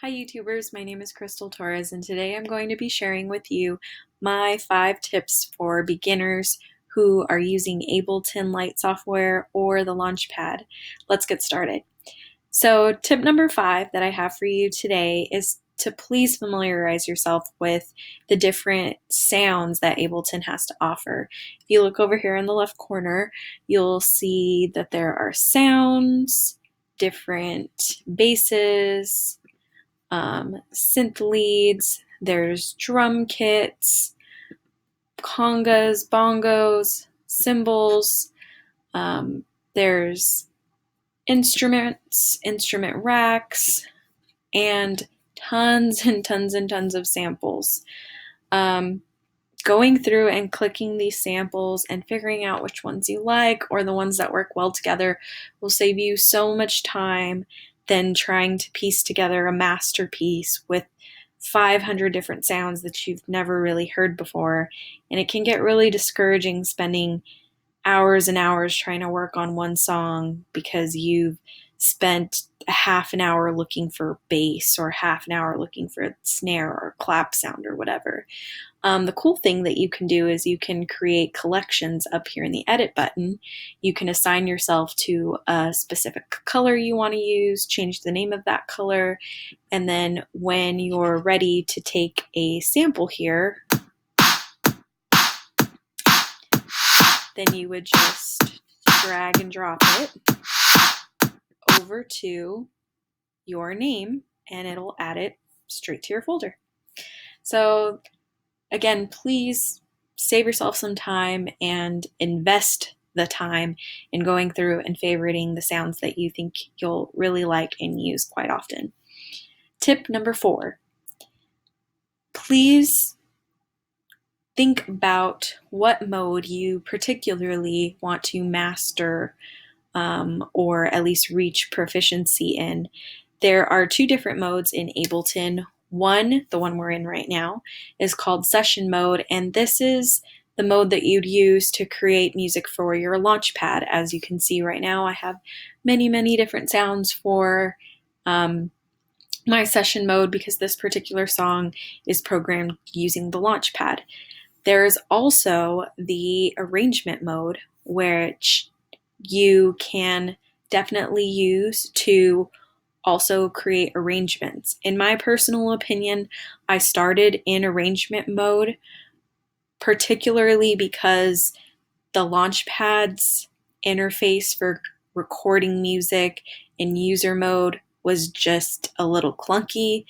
Hi YouTubers, my name is Crystal Torres and today I'm going to be sharing with you my 5 tips for beginners who are using Ableton Lite software or the Launchpad. Let's get started. So tip number 5 that I have for you today is to please familiarize yourself with the different sounds that Ableton has to offer. If you look over here in the left corner, you'll see that there are sounds, different basses, synth leads, there's drum kits, congas, bongos, cymbals, there's instruments, instrument racks, and tons and tons and tons of samples. Going through and clicking these samples and figuring out which ones you like or the ones that work well together will save you so much time than trying to piece together a masterpiece with 500 different sounds that you've never really heard before. And it can get really discouraging spending hours and hours trying to work on one song because you've spent a half an hour looking for bass or half an hour looking for a snare or clap sound or whatever. The cool thing that you can do is you can create collections up here in the edit button. You can assign yourself to a specific color you want to use, change the name of that color, and then when you're ready to take a sample here, then you would just drag and drop it over to your name and it'll add it straight to your folder. So again, please save yourself some time and invest the time in going through and favoriting the sounds that you think you'll really like and use quite often. Tip number 4, please think about what mode you particularly want to master or at least reach proficiency in. There are 2 different modes in Ableton. One, the one we're in right now, is called session mode, and this is the mode that you'd use to create music for your Launchpad. As you can see right now, I have many different sounds for my session mode because this particular song is programmed using the Launchpad. There's also the arrangement mode, which you can definitely use to also create arrangements. In my personal opinion, I started in arrangement mode, particularly because the Launchpad's interface for recording music in user mode was just a little clunky.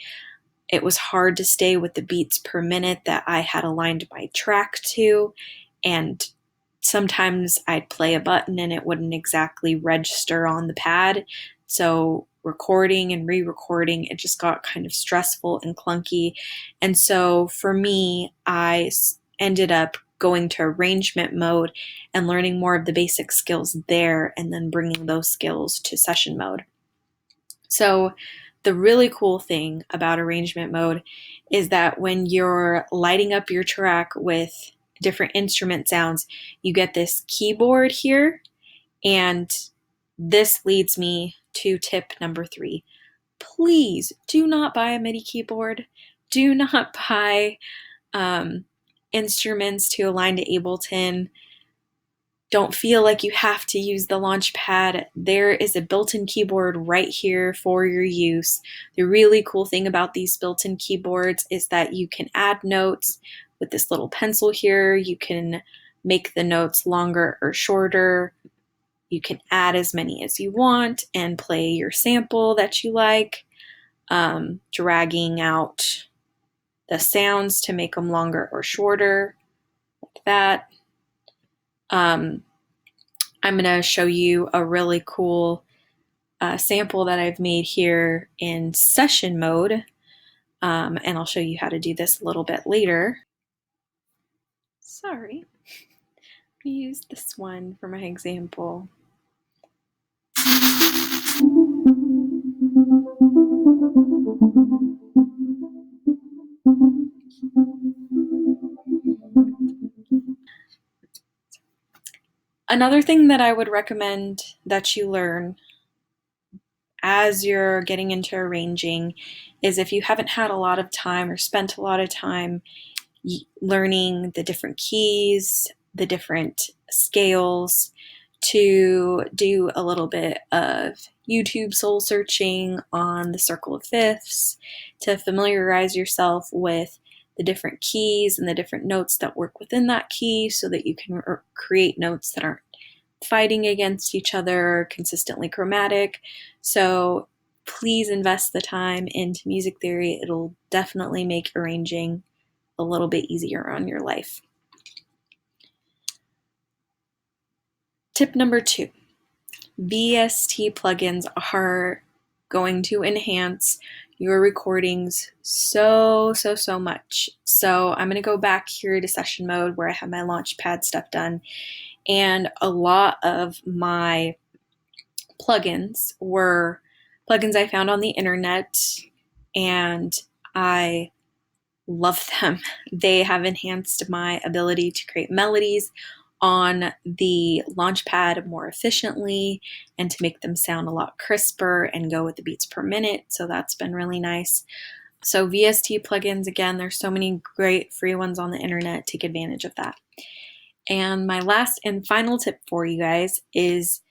It was hard to stay with the beats per minute that I had aligned my track to, and sometimes I'd play a button and it wouldn't exactly register on the pad. So recording and re-recording, it just got kind of stressful and clunky. And so for me, I ended up going to arrangement mode and learning more of the basic skills there and then bringing those skills to session mode. So the really cool thing about arrangement mode is that when you're lighting up your track with different instrument sounds, you get this keyboard here, and this leads me to tip number 3. Please do not buy a MIDI keyboard. Do not buy instruments to align to Ableton. Don't feel like you have to use the Launchpad. There is a built-in keyboard right here for your use. The really cool thing about these built-in keyboards is that you can add notes with this little pencil here. You can make the notes longer or shorter. You can add as many as you want and play your sample that you like, dragging out the sounds to make them longer or shorter, like that. I'm going to show you a really cool sample that I've made here in session mode, and I'll show you how to do this a little bit later. Sorry, I used this one for my example. Another thing that I would recommend that you learn as you're getting into arranging is if you haven't had a lot of time or spent a lot of time learning the different keys, the different scales, to do a little bit of YouTube soul searching on the circle of fifths, to familiarize yourself with the different keys and the different notes that work within that key so that you can create notes that aren't fighting against each other, consistently chromatic. So please invest the time into music theory. It'll definitely make arranging a little bit easier on your life. Tip number 2, VST plugins are going to enhance your recordings so much. So I'm going to go back here to session mode where I have my Launchpad stuff done, and a lot of my plugins were plugins I found on the internet, and I love them. They have enhanced my ability to create melodies on the Launchpad more efficiently and to make them sound a lot crisper and go with the beats per minute. So that's been really nice. So VST plugins, again, there's so many great free ones on the internet. Take advantage of that. And my last and final tip for you guys is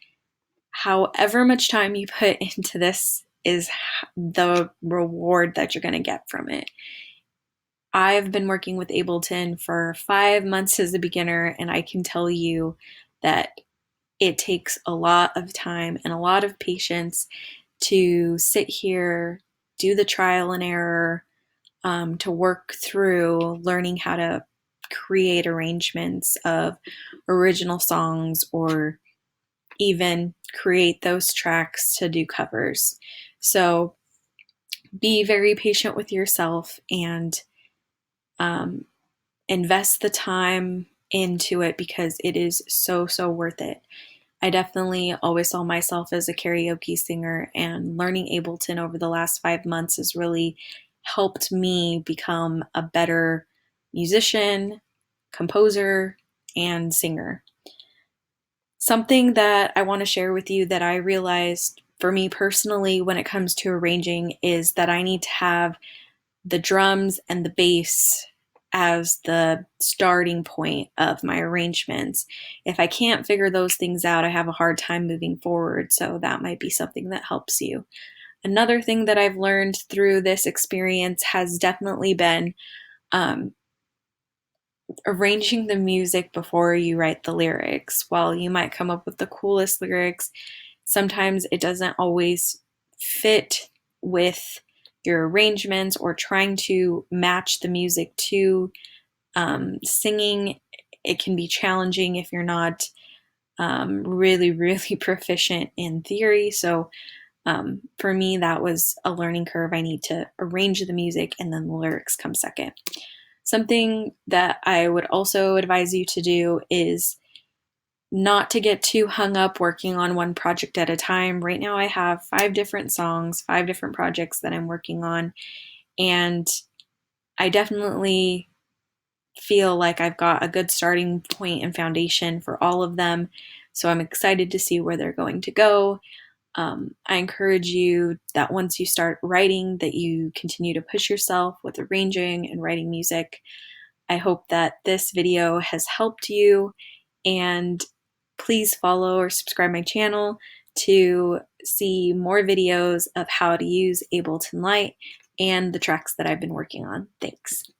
however much time you put into this is the reward that you're going to get from it. I've been working with Ableton for 5 months as a beginner, and I can tell you that it takes a lot of time and a lot of patience to sit here, do the trial and error, to work through learning how to create arrangements of original songs or even create those tracks to do covers. So be very patient with yourself and invest the time into it because it is so worth it. I definitely always saw myself as a karaoke singer, and learning Ableton over the last 5 months has really helped me become a better musician, composer, and singer. Something that I want to share with you that I realized for me personally when it comes to arranging is that I need to have the drums and the bass as the starting point of my arrangements. If I can't figure those things out, I have a hard time moving forward, so that might be something that helps you. Another thing that I've learned through this experience has definitely been arranging the music before you write the lyrics. While you might come up with the coolest lyrics, sometimes it doesn't always fit with your arrangements, or trying to match the music to singing. It can be challenging if you're not really proficient in theory. So for me, that was a learning curve. I need to arrange the music and then the lyrics come second. Something that I would also advise you to do is not to get too hung up working on one project at a time. Right now I have 5 different songs, 5 different projects that I'm working on, and I definitely feel like I've got a good starting point and foundation for all of them. So I'm excited to see where they're going to go. I encourage you that once you start writing, that you continue to push yourself with arranging and writing music. I hope that this video has helped you, and please follow or subscribe my channel to see more videos of how to use Ableton Lite and the tracks that I've been working on. Thanks.